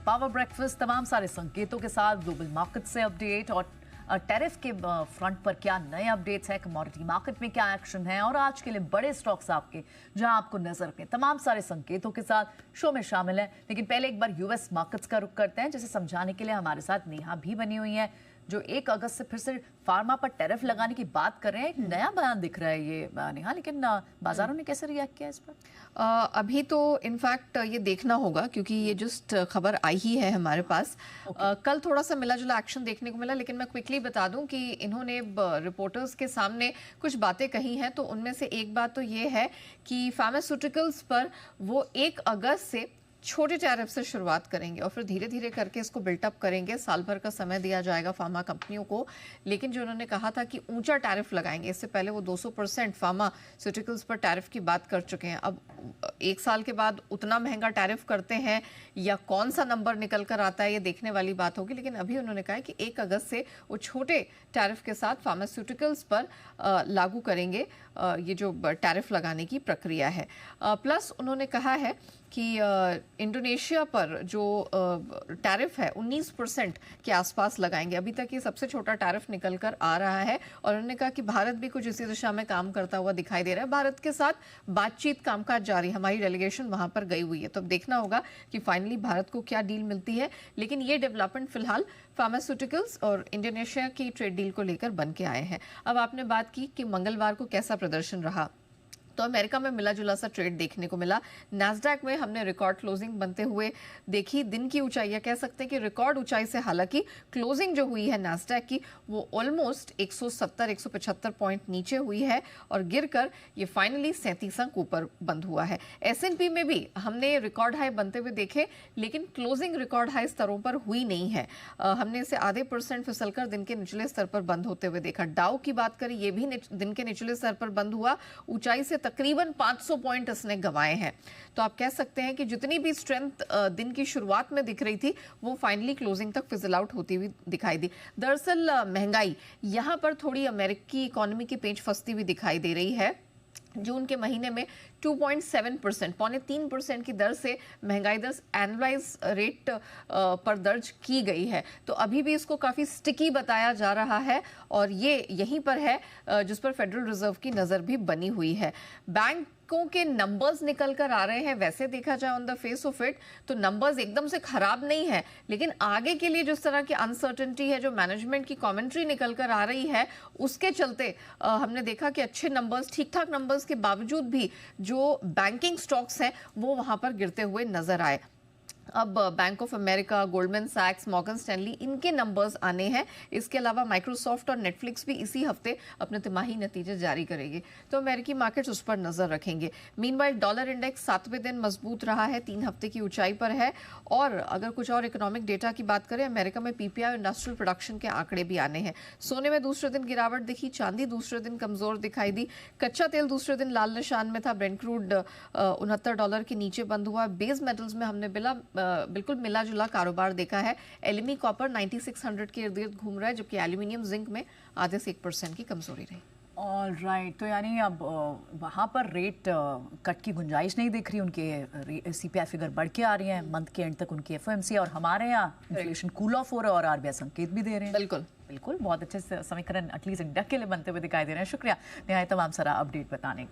Power breakfast तमाम सारे संकेतों के साथ ग्लोबल मार्केट से अपडेट और टैरिफ के फ्रंट पर क्या नए अपडेट्स हैं, कमोडिटी मार्केट में क्या एक्शन है और आज के लिए बड़े स्टॉक्स आपके जहां आपको नजर रखें तमाम सारे संकेतों के साथ शो में शामिल है। लेकिन पहले एक बार यूएस मार्केट्स का रुख करते हैं, जिसे समझाने के लिए हमारे साथ नेहा भी बनी हुई है जो 1 अगस्त से फिर से फार्मा पर टैरिफ लगाने की बात कर रहे हैं। एक नया बयान दिख रहा है ये नेहा, लेकिन बाजारों ने कैसे रिएक्ट किया इस पर? अभी तो इनफैक्ट ये देखना होगा क्योंकि ये जस्ट खबर आई ही है हमारे पास। कल थोड़ा सा मिला जुला एक्शन देखने को मिला, लेकिन मैं क्विकली बता दूं कि इन्होंने रिपोर्टर्स के सामने कुछ बातें कही हैं। तो उनमें से एक बात तो ये है कि फार्मास्यूटिकल्स पर वो 1 अगस्त से छोटे टैरिफ से शुरुआत करेंगे और फिर धीरे धीरे करके इसको बिल्टअप करेंगे। साल भर का समय दिया जाएगा फार्मा कंपनियों को। लेकिन जो उन्होंने कहा था कि ऊंचा टैरिफ लगाएंगे, इससे पहले वो 200% फार्मास्यूटिकल्स पर टैरिफ की बात कर चुके हैं। अब 1 साल के बाद उतना महंगा टैरिफ करते हैं या कौन सा नंबर निकल कर आता है, ये देखने वाली बात होगी। लेकिन अभी उन्होंने कहा है कि 1 अगस्त से वो छोटे टैरिफ के साथ फार्मास्यूटिकल्स पर लागू करेंगे ये जो टैरिफ लगाने की प्रक्रिया है। प्लस उन्होंने कहा है कि इंडोनेशिया पर जो टैरिफ है 19% के आसपास लगाएंगे। अभी तक ये सबसे छोटा टैरिफ निकल कर आ रहा है और उन्होंने कहा कि भारत भी कुछ इसी दिशा में काम करता हुआ दिखाई दे रहा है। भारत के साथ बातचीत कामकाज जारी, हमारी डेलीगेशन वहां पर गई हुई है। तो अब देखना होगा कि फाइनली भारत को क्या डील मिलती है। लेकिन ये डेवलपमेंट फिलहाल फार्मास्यूटिकल्स और इंडोनेशिया की ट्रेड डील को लेकर बन के आए हैं। अब आपने बात की कि मंगलवार को कैसा प्रदर्शन रहा, तो अमेरिका में मिला जुला सा ट्रेड देखने को मिला। नैस्डैक में हमने रिकॉर्ड क्लोजिंग बनते हुए देखी। दिन की ऊंचाई कह सकते हैं कि रिकॉर्ड ऊंचाई से हालांकि क्लोजिंग जो हुई है नैस्डैक की वो ऑलमोस्ट 170-175 पॉइंट नीचे हुई है और गिरकर ये फाइनली 37 अंक ऊपर बंद हुआ है। S&P में भी हमने रिकॉर्ड हाई बनते हुए देखे, लेकिन क्लोजिंग रिकॉर्ड हाई स्तरों पर हुई नहीं है। हमने इसे आधे % फिसलकर दिन के निचले स्तर पर बंद होते हुए देखा। डाउ की बात करें, ये भी दिन के निचले स्तर पर बंद हुआ। ऊंचाई से तकरीबन 500 पॉइंट इसने गंवाए हैं। तो आप कह सकते हैं कि जितनी भी स्ट्रेंथ दिन की शुरुआत में दिख रही थी वो फाइनली क्लोजिंग तक फिजल आउट होती हुई दिखाई दी। दरअसल महंगाई यहां पर थोड़ी अमेरिकी इकोनॉमी की पेंच फंसती हुई दिखाई दे रही है। जून के महीने में 2.7%, 3% की दर से महंगाई दर एनुअलाइज रेट पर दर्ज की गई है। तो अभी भी इसको काफ़ी स्टिकी बताया जा रहा है और ये यहीं पर है जिस पर फेडरल रिजर्व की नज़र भी बनी हुई है। बैंकों के नंबर्स निकल कर आ रहे हैं। वैसे देखा जाए on the face of it तो नंबर्स एकदम से खराब नहीं है, लेकिन आगे के लिए जिस तरह की अनसर्टेनिटी है, जो मैनेजमेंट की कमेंट्री निकल कर आ रही है, उसके चलते हमने देखा कि अच्छे नंबर्स, ठीक ठाक नंबर्स के बावजूद भी जो बैंकिंग स्टॉक्स हैं वो वहां पर गिरते हुए नजर आए। अब बैंक ऑफ अमेरिका, गोल्डमैन सैक्स, मॉर्गन स्टैनली, इनके नंबर्स आने हैं। इसके अलावा माइक्रोसॉफ्ट और नेटफ्लिक्स भी इसी हफ्ते अपने तिमाही नतीजे जारी करेंगे। तो अमेरिकी मार्केट्स उस पर नजर रखेंगे। मीनवाइल डॉलर इंडेक्स 7वें दिन मजबूत रहा है, 3 हफ्ते की ऊंचाई पर है। और अगर कुछ और इकोनॉमिक डेटा की बात करें, अमेरिका में PPI और इंडस्ट्रियल प्रोडक्शन के आंकड़े भी आने हैं। सोने में दूसरे दिन गिरावट दिखी, चांदी दूसरे दिन कमजोर दिखाई दी। कच्चा तेल दूसरे दिन लाल निशान में था, ब्रेंट क्रूड $69 के नीचे बंद हुआ। बेस मेटल्स में हमने बिल्कुल मिला जुला कारोबार देखा है। एलएमई कॉपर 9600 के इर्द गिर्द घूम रहा है, जबकि एल्यूमिनियम जिंक में आधे से 1% की कमजोरी रही। ऑलराइट, तो यानी अब वहाँ पर रेट कट की गुंजाइश नहीं दिख रही। उनके CPI फिगर बढ़ के आ रही है, मंथ के एंड तक उनकी FOMC, और हमारे यहाँ इन्फ्लेशन कूल ऑफ हो रहा है और RBI संकेत भी दे रहे हैं। बिल्कुल बिल्कुल, बहुत अच्छे से समीकरण एटलीस्ट इंडेक्स के लिए बनते हुए दिखाई दे रहे हैं। शुक्रिया नेहा तमाम सारा अपडेट बताने के।